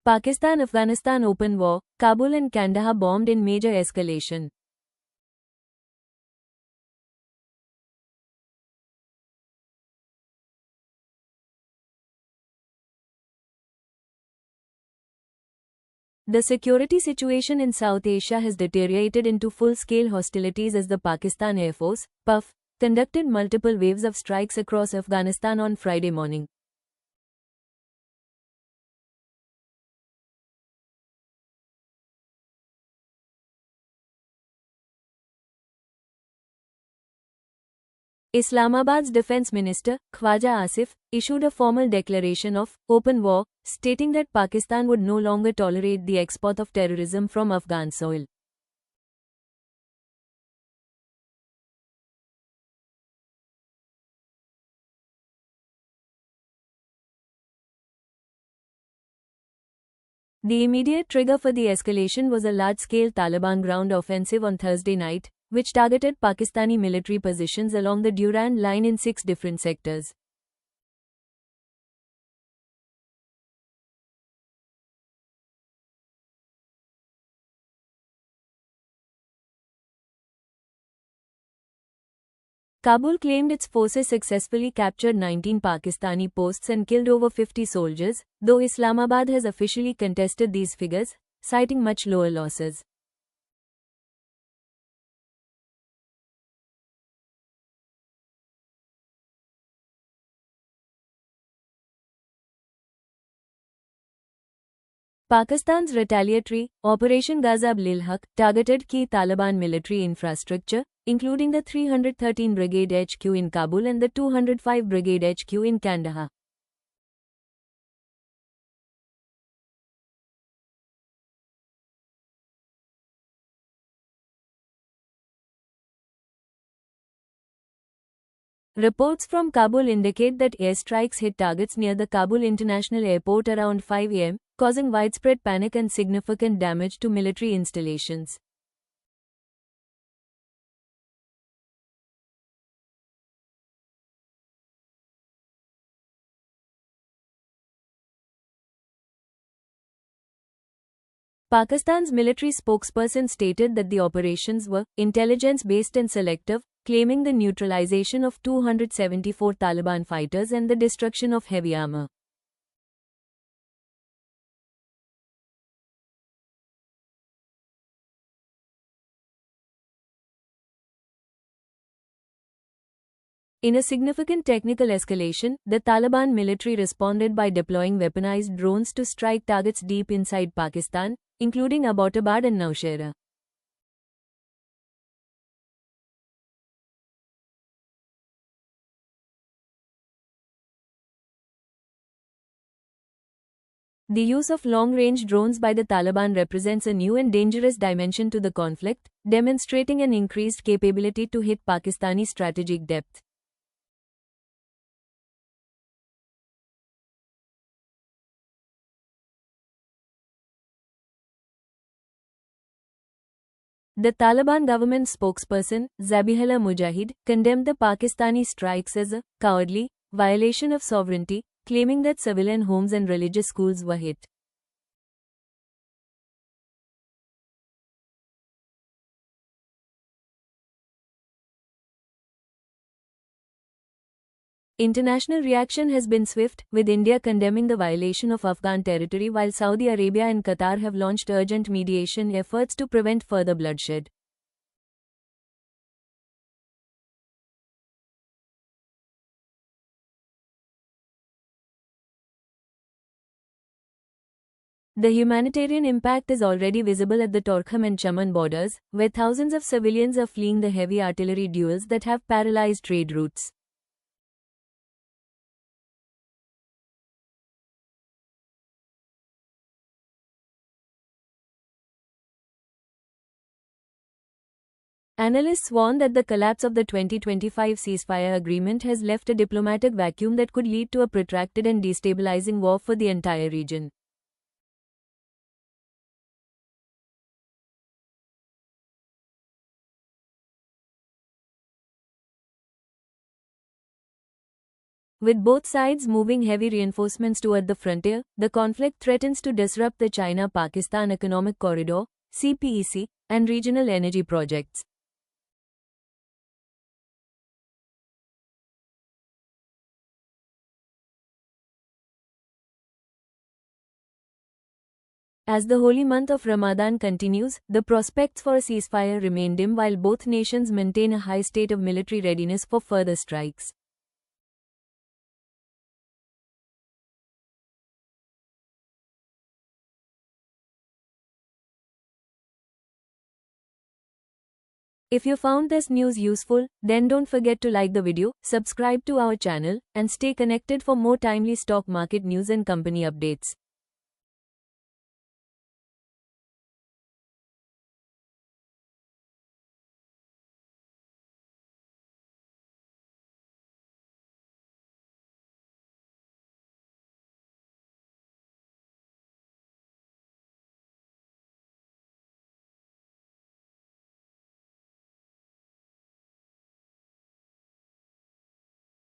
Pakistan-Afghanistan open war, Kabul and Kandahar bombed in major escalation. The security situation in South Asia has deteriorated into full-scale hostilities as the Pakistan Air Force, PAF, conducted multiple waves of strikes across Afghanistan on Friday morning. Islamabad's defense minister, Khwaja Asif, issued a formal declaration of open war, stating that Pakistan would no longer tolerate the export of terrorism from Afghan soil. The immediate trigger for the escalation was a large-scale Taliban ground offensive on Thursday night, which targeted Pakistani military positions along the Durand Line in 6 different sectors. Kabul claimed its forces successfully captured 19 Pakistani posts and killed over 50 soldiers, though Islamabad has officially contested these figures, citing much lower losses. Pakistan's retaliatory Operation Ghazab Lil Haq targeted key Taliban military infrastructure, including the 313 Brigade HQ in Kabul and the 205 Brigade HQ in Kandahar. Reports from Kabul indicate that airstrikes hit targets near the Kabul International Airport around 5 am, causing widespread panic and significant damage to military installations. Pakistan's military spokesperson stated that the operations were intelligence-based and selective, claiming the neutralization of 274 Taliban fighters and the destruction of heavy armor. In a significant technical escalation, the Taliban military responded by deploying weaponized drones to strike targets deep inside Pakistan, including Abbottabad and Nowshera. The use of long-range drones by the Taliban represents a new and dangerous dimension to the conflict, demonstrating an increased capability to hit Pakistani strategic depth. The Taliban government spokesperson, Zabihullah Mujahid, condemned the Pakistani strikes as a cowardly violation of sovereignty, claiming that civilian homes and religious schools were hit. International reaction has been swift, with India condemning the violation of Afghan territory while Saudi Arabia and Qatar have launched urgent mediation efforts to prevent further bloodshed. The humanitarian impact is already visible at the Torkham and Chaman borders, where thousands of civilians are fleeing the heavy artillery duels that have paralyzed trade routes. Analysts warn that the collapse of the 2025 ceasefire agreement has left a diplomatic vacuum that could lead to a protracted and destabilizing war for the entire region. With both sides moving heavy reinforcements toward the frontier, the conflict threatens to disrupt the China-Pakistan Economic Corridor (CPEC) and regional energy projects. As the holy month of Ramadan continues, the prospects for a ceasefire remain dim while both nations maintain a high state of military readiness for further strikes. If you found this news useful, then don't forget to like the video, subscribe to our channel, and stay connected for more timely stock market news and company updates.